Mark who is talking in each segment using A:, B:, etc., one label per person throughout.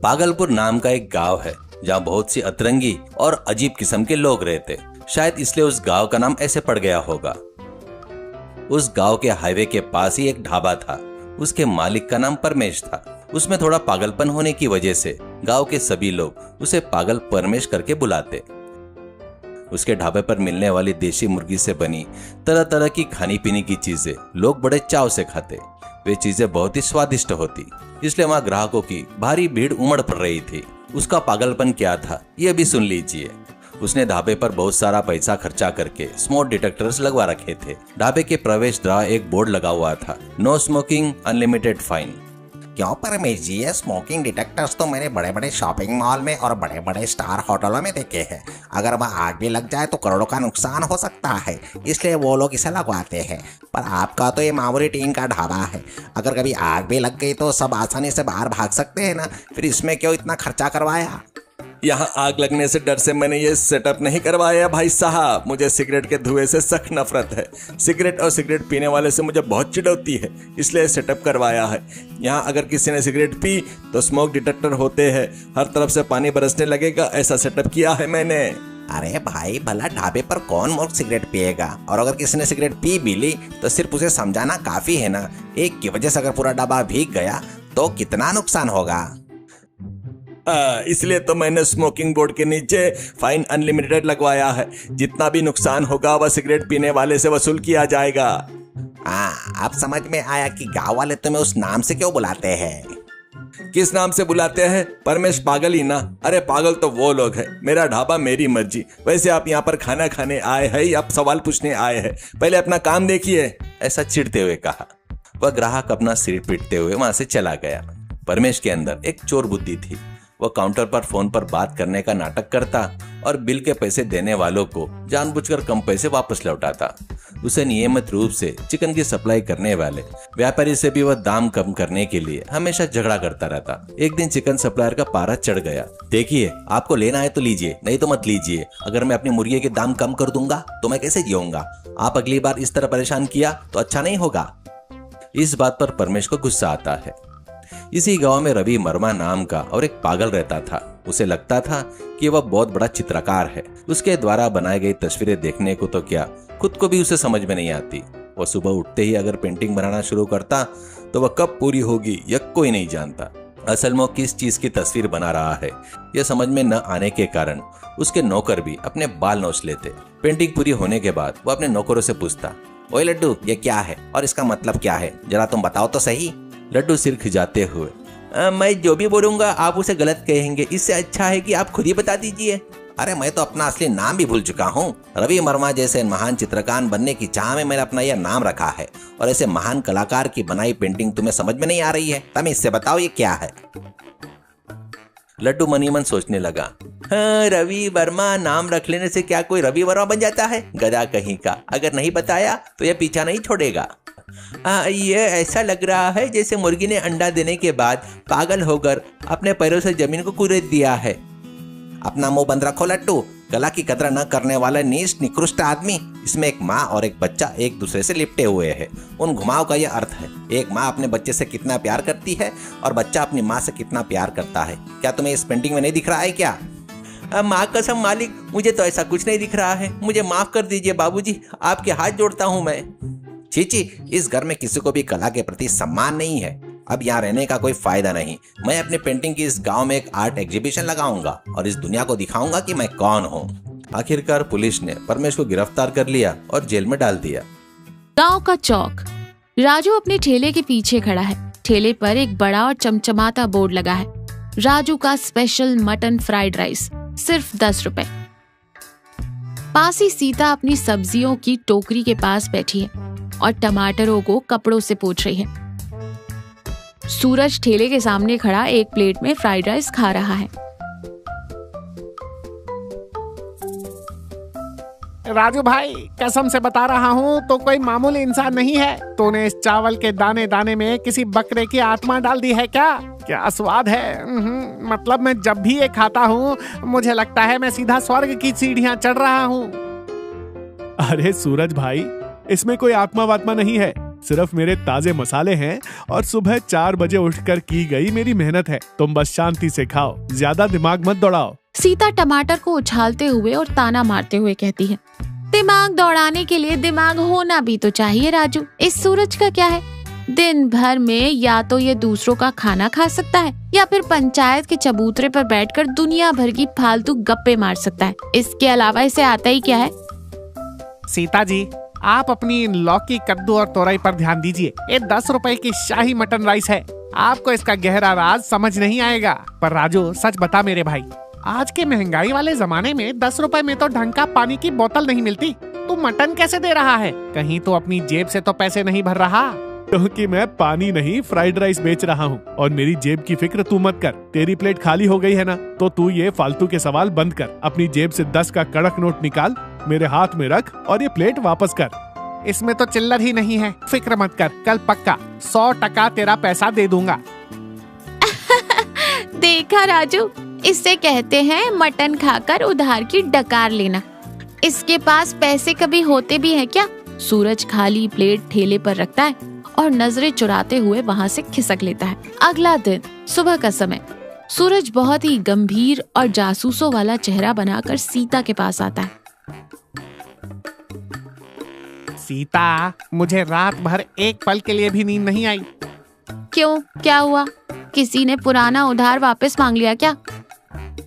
A: पागलपुर नाम का एक गांव है जहां बहुत सी अतरंगी और अजीब किस्म के लोग रहते। शायद इसलिए उस गांव का नाम ऐसे पड़ गया होगा। उस गांव के हाईवे के पास ही एक ढाबा था। उसके मालिक का नाम परमेश था। उसमें थोड़ा पागलपन होने की वजह से गांव के सभी लोग उसे पागल परमेश करके बुलाते। उसके ढाबे पर मिलने वाली देशी मुर्गी से बनी तरह तरह की खाने पीने की चीजें लोग बड़े चाव से खाते। वे चीजें बहुत ही स्वादिष्ट होती, इसलिए वहां ग्राहकों की भारी भीड़ उमड़ पड़ रही थी। उसका पागलपन क्या था ये भी सुन लीजिए। उसने ढाबे पर बहुत सारा पैसा खर्चा करके स्मोक डिटेक्टर्स लगवा रखे थे। ढाबे के प्रवेश द्वार एक बोर्ड लगा हुआ था, नो स्मोकिंग अनलिमिटेड फाइन।
B: क्यों परमेश जी, ये स्मोकिंग डिटेक्टर्स तो मैंने बड़े बड़े शॉपिंग मॉल में और बड़े बड़े स्टार होटलों में देखे हैं। अगर वह आग भी लग जाए तो करोड़ों का नुकसान हो सकता है, इसलिए वो लोग इसे लगवाते हैं। पर आपका तो ये मामूली टीन का ढाबा है, अगर कभी आग भी लग गई तो सब आसानी से बाहर भाग सकते हैं ना, फिर इसमें क्यों इतना खर्चा करवाया?
A: यहाँ आग लगने से डर से मैंने ये सेटअप नहीं करवाया भाई साहब। मुझे सिगरेट के धुएं से सख्त नफरत है। सिगरेट और सिगरेट पीने वाले से मुझे बहुत चिढ़ होती है, इसलिए सेटअप करवाया है। यहाँ अगर किसी ने सिगरेट पी तो स्मोक डिटेक्टर होते हैं, हर तरफ से पानी बरसने लगेगा। ऐसा सेटअप किया है मैंने।
B: अरे भाई, भला ढाबे पर कौन मूर्ख सिगरेट पिएगा? और अगर किसी ने सिगरेट पी भी ली तो सिर्फ उसे समझाना काफी है ना। एक की वजह से अगर पूरा डब्बा भीग गया तो कितना नुकसान होगा।
A: इसलिए तो मैंने स्मोकिंग बोर्ड के नीचे फाइन अनलिमिटेड लगवाया है। जितना भी नुकसान होगा वह सिगरेट पीने वाले से वसूल किया जाएगा।
B: अब समझ में आया कि गांव वाले तुम्हें उस नाम से क्यों बुलाते हैं।
A: किस नाम से बुलाते हैं? परमेश पागल ही ना। अरे पागल तो वो लोग हैं। मेरा ढाबा मेरी मर्जी। वैसे आप यहाँ पर खाना खाने आए हैं या आप सवाल पूछने आए हैं? पहले अपना काम देखिए, ऐसा चिढ़ते हुए कहा। वह ग्राहक अपना सिर पीटते हुए वहां से चला गया। परमेश के अंदर एक चोर बुद्धि थी। वह काउंटर पर फोन पर बात करने का नाटक करता और बिल के पैसे देने वालों को जानबूझकर कम पैसे वापस लौटाता। उसे नियमित रूप से चिकन की सप्लाई करने वाले व्यापारी से भी वह दाम कम करने के लिए हमेशा झगड़ा करता रहता। एक दिन चिकन सप्लायर का पारा चढ़ गया। देखिए, आपको लेना है तो लीजिए, नहीं तो मत लीजिए। अगर मैं अपनी मुर्गी के दाम कम कर दूंगा तो मैं कैसे जीऊंगा? आप अगली बार इस तरह परेशान किया तो अच्छा नहीं होगा। इस बात पर परमेश को गुस्सा आता है। इसी गांव में रवि वर्मा नाम का और एक पागल रहता था। उसे लगता था कि वह बहुत बड़ा चित्रकार है। उसके द्वारा बनाई गई तस्वीरें देखने को तो क्या, खुद को भी उसे समझ में नहीं आती। वह सुबह उठते ही अगर पेंटिंग बनाना शुरू करता तो वह कब पूरी होगी यह कोई नहीं जानता। असल में किस चीज की तस्वीर बना रहा है यह समझ में न आने के कारण उसके नौकर भी अपने बाल नोच लेते। पेंटिंग पूरी होने के बाद वह अपने नौकरों से पूछता, ओए लड्डू, ये क्या है और इसका मतलब क्या है? जरा तुम बताओ तो सही। लड्डू सिर खिजाते हुए, मैं जो भी बोलूंगा आप उसे गलत कहेंगे। इससे अच्छा है कि आप खुद ही बता दीजिए। अरे मैं तो अपना असली नाम भी भूल चुका हूँ। रवि वर्मा जैसे महान चित्रकार बनने की चाह में मैंने अपना यह नाम रखा है, और ऐसे महान कलाकार की बनाई पेंटिंग तुम्हें समझ में नहीं आ रही है? तुम इससे बताओ ये क्या है? लड्डू मनी मन सोचने लगा। हाँ, रवि वर्मा नाम रख लेने से क्या कोई रवि वर्मा बन जाता है? गधा कहीं का। अगर नहीं बताया तो यह पीछा नहीं छोड़ेगा। ये ऐसा लग रहा है जैसे मुर्गी ने अंडा देने के बाद पागल होकर अपने पैरों से जमीन को कुरेद दिया है। अपना मुंह बंद रखो लड्डू। कला की कदर न करने वाला नीच निकृष्ट आदमी। इसमें एक माँ और एक बच्चा एक दूसरे से लिपटे हुए हैं। उन घुमाव का यह अर्थ है, एक माँ अपने बच्चे से कितना प्यार करती है और बच्चा अपनी माँ से कितना प्यार करता है। क्या तुम्हें इस पेंटिंग में नहीं दिख रहा है क्या? माँ कसम मालिक, मुझे तो ऐसा कुछ नहीं दिख रहा है। मुझे माफ कर दीजिए बाबूजी, आपके हाथ जोड़ता हूँ मैं। चीची, इस घर में किसी को भी कला के प्रति सम्मान नहीं है। अब यहाँ रहने का कोई फायदा नहीं। मैं अपनी पेंटिंग की इस गांव में एक आर्ट एग्जीबिशन लगाऊंगा और इस दुनिया को दिखाऊंगा कि मैं कौन हूँ। आखिरकार पुलिस ने परमेश को गिरफ्तार कर लिया और जेल में डाल दिया।
C: गांव का चौक। राजू अपने ठेले के पीछे खड़ा है। ठेले पर एक बड़ा और चमचमाता बोर्ड लगा है, राजू का स्पेशल मटन फ्राइड राइस, सिर्फ 10 रुपए। पास ही सीता अपनी सब्जियों की टोकरी के पास बैठी है और टमाटरों को कपड़ों से पोंछ रही है। सूरज ठेले के सामने खड़ा एक प्लेट में फ्राइड राइस खा रहा है।
D: राजू भाई, कसम से बता रहा हूँ तो कोई मामूली इंसान नहीं है। तूने इस चावल के दाने दाने में किसी बकरे की आत्मा डाल दी है क्या? क्या स्वाद है। मतलब मैं जब भी ये खाता हूँ मुझे लगता है मैं सीधा स्वर्ग की सीढ़ियाँ चढ़ रहा हूँ।
E: अरे सूरज भाई, इसमें कोई आत्मा वात्मा नहीं है। सिर्फ मेरे ताजे मसाले हैं और सुबह 4 बजे उठकर की गई मेरी मेहनत है। तुम बस शांति से खाओ, ज्यादा दिमाग मत दौड़ाओ।
C: सीता टमाटर को उछालते हुए और ताना मारते हुए कहती है, दिमाग दौड़ाने के लिए दिमाग होना भी तो चाहिए राजू। इस सूरज का क्या है, दिन भर में या तो ये दूसरों का खाना खा सकता है या फिर पंचायत के चबूतरे पर बैठकर दुनिया भर की फालतू गप्पे मार सकता है। इसके अलावा इसे आता ही क्या है।
D: सीता जी, आप अपनी लौकी, कद्दू और तोरई पर ध्यान दीजिए। ये 10 रुपए की शाही मटन राइस है। आपको इसका गहरा राज समझ नहीं आएगा। पर राजू, सच बता मेरे भाई, आज के महंगाई वाले जमाने में 10 रुपए में तो ढंग का पानी की बोतल नहीं मिलती। तू मटन कैसे दे रहा है? कहीं तो अपनी जेब से तो पैसे नहीं भर रहा?
E: क्योंकि मैं पानी नहीं फ्राइड राइस बेच रहा हूँ और मेरी जेब की फिक्र तू मत कर। तेरी प्लेट खाली हो गई है ना, तो तू ये फालतू के सवाल बंद कर। अपनी जेब से 10 का कड़क नोट निकाल, मेरे हाथ में रख और ये प्लेट वापस कर।
D: इसमें तो चिल्लर ही नहीं है। फिक्र मत कर, कल पक्का 100% तेरा पैसा दे दूंगा।
C: देखा राजू, इससे कहते हैं मटन खाकर उधार की डकार लेना। इसके पास पैसे कभी होते भी हैं क्या? सूरज खाली प्लेट ठेले पर रखता है और नजरें चुराते हुए वहाँ से खिसक लेता है। अगला दिन सुबह का समय, सूरज बहुत ही गंभीर और जासूसों वाला चेहरा बनाकर सीता के पास आता है।
D: सीता, मुझे रात भर एक पल के लिए भी नींद नहीं आई।
C: क्यों, क्या हुआ? किसी ने पुराना उधार वापस मांग लिया क्या?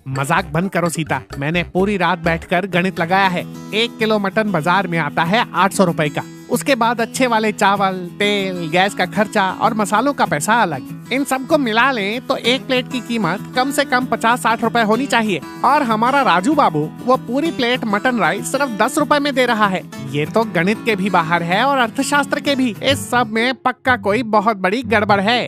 D: मजाक बंद करो सीता। मैंने पूरी रात बैठकर गणित लगाया है। 1 किलो मटन बाजार में आता है 800 रुपए का। उसके बाद अच्छे वाले चावल, तेल, गैस का खर्चा और मसालों का पैसा अलग। इन सबको मिला लें तो एक प्लेट की कीमत कम से कम 50-60 रुपए होनी चाहिए। और हमारा राजू बाबू वो पूरी प्लेट मटन राइस सिर्फ 10 रुपए में दे रहा है। ये तो गणित के भी बाहर है और अर्थशास्त्र के भी। इस सब में पक्का कोई बहुत बड़ी गड़बड़ है।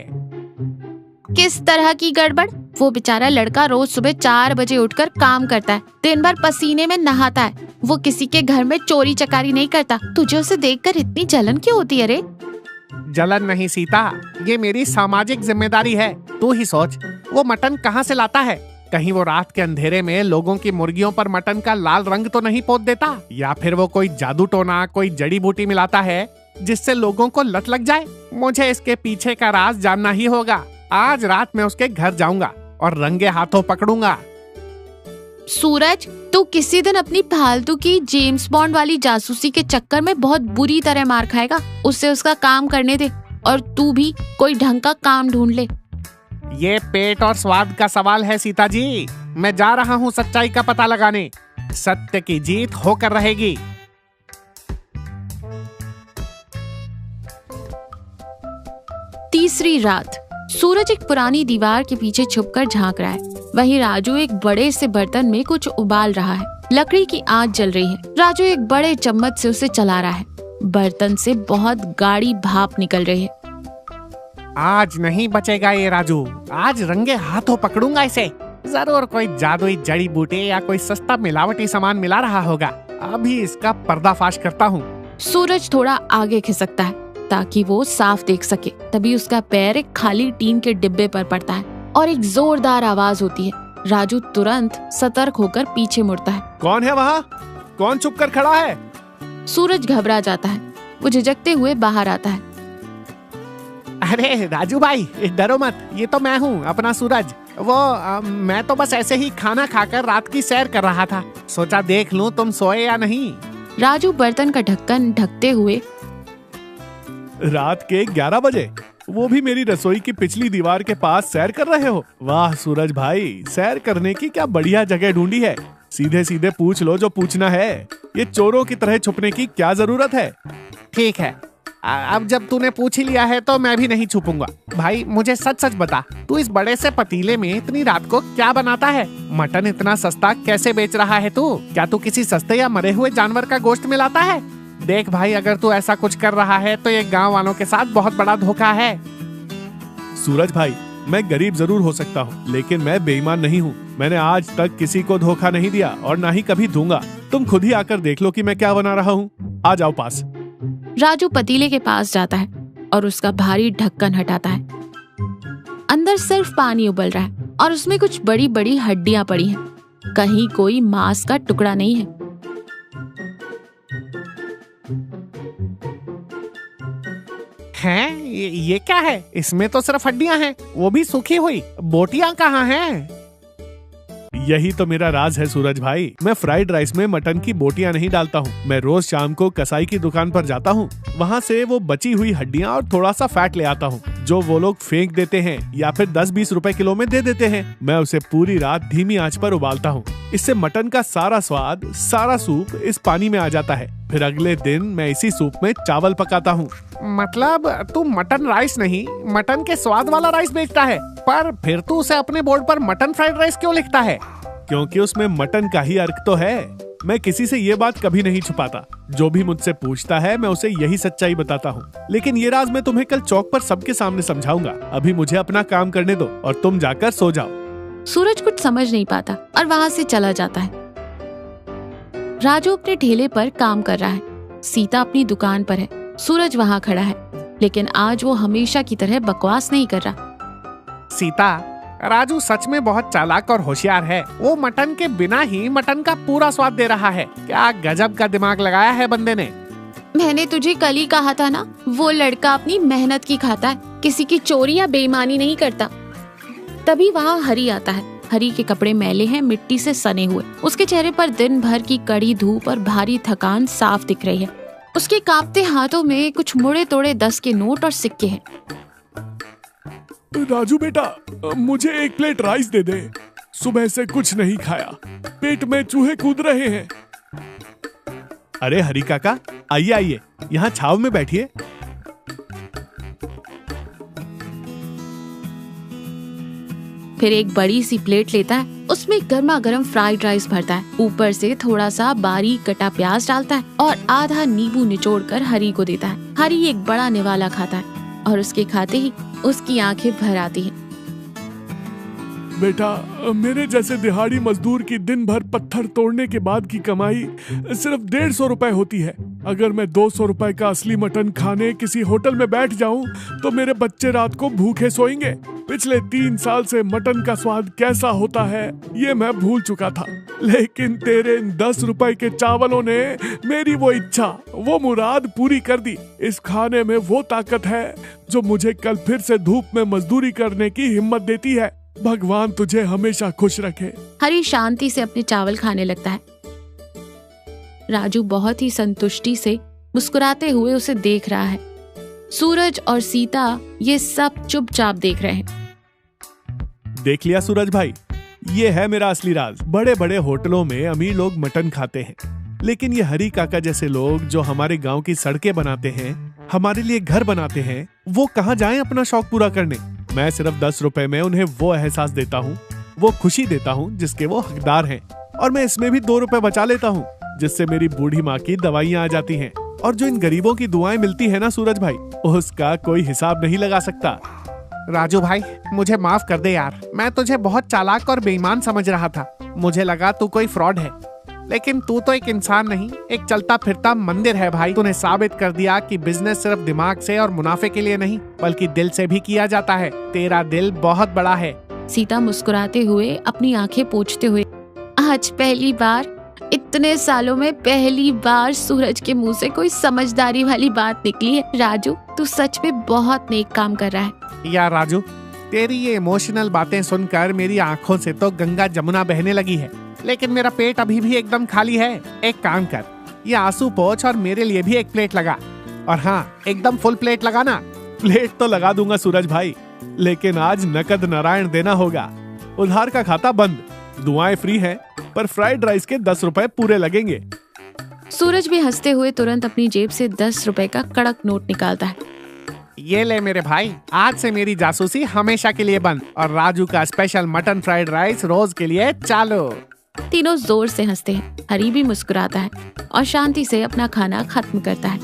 C: किस तरह की गड़बड़? वो बेचारा लड़का रोज सुबह 4 बजे उठकर काम करता है, दिन भर पसीने में नहाता है। वो किसी के घर में चोरी चकारी नहीं करता। तुझे उसे देखकर इतनी जलन क्यों होती है रे?
D: जलन नहीं सीता, ये मेरी सामाजिक जिम्मेदारी है। तू ही सोच, वो मटन कहाँ से लाता है? कहीं वो रात के अंधेरे में लोगों की मुर्गियों पर मटन का लाल रंग तो नहीं पोत देता? या फिर वो कोई जादू टोना, कोई जड़ी बूटी मिलाता है जिससे लोगों को लत लग जाए? मुझे इसके पीछे का राज जानना ही होगा। आज रात में उसके घर जाऊंगा और रंगे हाथों पकड़ूंगा।
C: सूरज, तू किसी दिन अपनी फालतू की जेम्स बॉन्ड वाली जासूसी के चक्कर में बहुत बुरी तरह मार खाएगा। उससे उसका काम करने दे और तू भी कोई ढंग का काम ढूंढ ले।
D: ये पेट और स्वाद का सवाल है सीता जी। मैं जा रहा हूँ सच्चाई का पता लगाने। सत्य की जीत होकर रहेगी।
C: तीसरी रात, सूरज एक पुरानी दीवार के पीछे छुपकर झांक रहा है। वहीं राजू एक बड़े से बर्तन में कुछ उबाल रहा है। लकड़ी की आंच जल रही है। राजू एक बड़े चम्मच से उसे चला रहा है। बर्तन से बहुत गाढ़ी भाप निकल रही है।
D: आज नहीं बचेगा ये राजू। आज रंगे हाथों पकड़ूंगा इसे। जरूर कोई जादुई जड़ी बूटी या कोई सस्ता मिलावटी सामान मिला रहा होगा। अभी इसका पर्दाफाश करता हूँ।
C: सूरज थोड़ा आगे खिसकता है ताकि वो साफ देख सके। तभी उसका पैर एक खाली टीन के डिब्बे पर पड़ता है और एक जोरदार आवाज होती है। राजू तुरंत सतर्क होकर पीछे मुड़ता है।
E: कौन है वहाँ? कौन छुप कर खड़ा है?
C: सूरज घबरा जाता है। वो झिझकते हुए बाहर आता है।
D: अरे राजू भाई, डरो मत, ये तो मैं हूँ, अपना सूरज। मैं तो बस ऐसे ही खाना खाकर रात की सैर कर रहा था। सोचा देख लूं तुम सोए या नहीं।
C: राजू बर्तन का ढक्कन ढकते हुए,
E: रात के 11 बजे, वो भी मेरी रसोई की पिछली दीवार के पास सैर कर रहे हो? वाह सूरज भाई, सैर करने की क्या बढ़िया जगह ढूंढी है। सीधे सीधे पूछ लो जो पूछना है। ये चोरों की तरह छुपने की क्या जरूरत है?
D: ठीक है, अब जब तूने पूछ ही लिया है तो मैं भी नहीं छुपूंगा। भाई मुझे सच सच बता, तू इस बड़े से पतीले में इतनी रात को क्या बनाता है? मटन इतना सस्ता कैसे बेच रहा है तू? क्या तू किसी सस्ते या मरे हुए जानवर का गोश्त मिलाता है? देख भाई, अगर तू ऐसा कुछ कर रहा है तो ये गांव वालों के साथ बहुत बड़ा धोखा है।
E: सूरज भाई, मैं गरीब जरूर हो सकता हूँ, लेकिन मैं बेईमान नहीं हूँ। मैंने आज तक किसी को धोखा नहीं दिया और ना ही कभी दूंगा। तुम खुद ही आकर देख लो कि मैं क्या बना रहा हूँ। आ जाओ पास।
C: राजू पतीले के पास जाता है और उसका भारी ढक्कन हटाता है। अंदर सिर्फ पानी उबल रहा है और उसमें कुछ बड़ी बड़ी हड्डियां पड़ी हैं। कहीं कोई मांस का टुकड़ा नहीं है।
D: हैं? ये क्या है? इसमें तो सिर्फ हड्डियां हैं, वो भी सूखी हुई। बोटियां कहाँ हैं?
E: यही तो मेरा राज है सूरज भाई। मैं फ्राइड राइस में मटन की बोटियां नहीं डालता हूँ। मैं रोज शाम को कसाई की दुकान पर जाता हूँ, वहाँ से वो बची हुई हड्डियां और थोड़ा सा फैट ले आता हूँ, जो वो लोग फेंक देते हैं या फिर 10-20 रुपए किलो में दे देते हैं। मैं उसे पूरी रात धीमी आंच पर उबालता हूँ। इससे मटन का सारा स्वाद, सारा सूप इस पानी में आ जाता है। फिर अगले दिन मैं इसी सूप में चावल पकाता हूँ।
D: मतलब तू मटन राइस नहीं, मटन के स्वाद वाला राइस बेचता है। पर फिर तू उसे अपने बोर्ड पर मटन फ्राइड राइस क्यों लिखता है?
E: क्योंकि उसमें मटन का ही अर्क तो है। मैं किसी से ये बात कभी नहीं छुपाता। जो भी मुझसे पूछता है मैं उसे यही सच्चाई बताता हूँ। लेकिन ये राज मैं तुम्हें कल चौक पर सबके सामने समझाऊंगा। अभी मुझे अपना काम करने दो और तुम जाकर सो जाओ।
C: सूरज कुछ समझ नहीं पाता और वहाँ से चला जाता है। राजू अपने ठेले पर काम कर रहा है। सीता अपनी दुकान पर है। सूरज वहाँ खड़ा है, लेकिन आज वो हमेशा की तरह बकवास नहीं कर रहा।
D: सीता, राजू सच में बहुत चालाक और होशियार है। वो मटन के बिना ही मटन का पूरा स्वाद दे रहा है। क्या गजब का दिमाग लगाया है बंदे ने।
C: मैंने तुझे कल ही कहा था ना, वो लड़का अपनी मेहनत की खाता है, किसी की चोरी या बेईमानी नहीं करता। तभी वहाँ हरी आता है। हरी के कपड़े मैले हैं, मिट्टी से सने हुए। उसके चेहरे पर दिन भर की कड़ी धूप और भारी थकान साफ दिख रही है। उसके कांपते हाथों में कुछ मुड़े तोड़े 10 के नोट और सिक्के हैं।
E: राजू बेटा, मुझे 1 प्लेट राइस दे दे। सुबह से कुछ नहीं खाया, पेट में चूहे कूद रहे हैं। अरे हरी काका, आइए आइए, यहाँ छाव में बैठिए।
C: फिर एक बड़ी सी प्लेट लेता है, उसमें गर्मा गर्म फ्राइड राइस भरता है, ऊपर से थोड़ा सा बारीक कटा प्याज डालता है और आधा नींबू निचोड़कर हरी को देता है। हरी एक बड़ा निवाला खाता है और उसके खाते ही उसकी आंखें भर आती हैं।
E: बेटा, मेरे जैसे दिहाड़ी मजदूर की दिन भर पत्थर तोड़ने के बाद की कमाई सिर्फ 150 रुपए होती है। अगर मैं 200 रुपए का असली मटन खाने किसी होटल में बैठ जाऊं तो मेरे बच्चे रात को भूखे सोएंगे। पिछले 3 साल से मटन का स्वाद कैसा होता है ये मैं भूल चुका था, लेकिन तेरे 10 रुपए के चावलों ने मेरी वो इच्छा, वो मुराद पूरी कर दी। इस खाने में वो ताकत है जो मुझे कल फिर से धूप में मजदूरी करने की हिम्मत देती है। भगवान तुझे हमेशा खुश रखे।
C: हरी शांति से अपने चावल खाने लगता है। राजू बहुत ही संतुष्टि से मुस्कुराते हुए उसे देख रहा है। सूरज और सीता ये सब चुपचाप देख रहे हैं।
E: देख लिया सूरज भाई, ये है मेरा असली राज। बड़े बड़े होटलों में अमीर लोग मटन खाते हैं, लेकिन ये हरी काका जैसे लोग जो हमारे गांव की सड़कें बनाते हैं, हमारे लिए घर बनाते हैं, वो कहाँ जाएं अपना शौक पूरा करने। मैं सिर्फ 10 रुपए में उन्हें वो एहसास देता हूँ, वो खुशी देता हूँ जिसके वो हकदार हैं। और मैं इसमें भी 2 रुपए बचा लेता हूँ, जिससे मेरी बूढ़ी माँ की दवाइयाँ आ जाती हैं। और जो इन गरीबों की दुआएं मिलती है ना सूरज भाई, उसका कोई हिसाब नहीं लगा सकता।
D: राजू भाई, मुझे माफ कर दे यार। मैं तुझे बहुत चालाक और बेईमान समझ रहा था। मुझे लगा तू कोई फ्रॉड है, लेकिन तू तो एक इंसान नहीं, एक चलता फिरता मंदिर है भाई। तूने साबित कर दिया कि बिजनेस सिर्फ दिमाग से और मुनाफे के लिए नहीं, बल्कि दिल से भी किया जाता है। तेरा दिल बहुत बड़ा है।
C: सीता मुस्कुराते हुए अपनी आंखें पोंछते हुए, आज पहली बार, इतने सालों में पहली बार सूरज के मुंह से कोई समझदारी वाली बात निकली है। राजू, तू सच में बहुत नेक काम कर रहा है।
D: यार राजू, तेरी ये इमोशनल बातें सुनकर मेरी आंखों से तो गंगा जमुना बहने लगी है, लेकिन मेरा पेट अभी भी एकदम खाली है। एक काम कर, ये आंसू पोंछ और मेरे लिए भी 1 प्लेट लगा। और हाँ, एकदम फुल प्लेट लगाना।
E: प्लेट तो लगा दूंगा सूरज भाई, लेकिन आज नकद नारायण देना होगा। उधार का खाता बंद। दुआएं फ्री हैं, पर फ्राइड राइस के 10 रुपए पूरे लगेंगे।
C: सूरज भी हंसते हुए तुरंत अपनी जेब से 10 रुपए का कड़क नोट निकालता है।
D: ये ले मेरे भाई, आज से मेरी जासूसी हमेशा के लिए बंद और राजू का स्पेशल मटन फ्राइड राइस रोज के लिए चालू।
C: तीनों जोर से हंसते हैं। हरी भी मुस्कुराता है और शांति से अपना खाना खत्म करता है।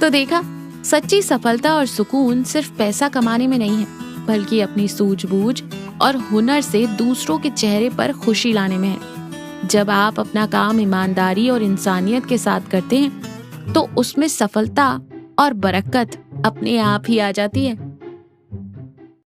C: तो देखा, सच्ची सफलता और सुकून सिर्फ पैसा कमाने में नहीं है, बल्कि अपनी सूझबूझ और हुनर से दूसरों के चेहरे पर खुशी लाने में है। जब आप अपना काम ईमानदारी और इंसानियत के साथ करते हैं, तो उसमें सफलता और बरकत अपने आप ही आ जाती है।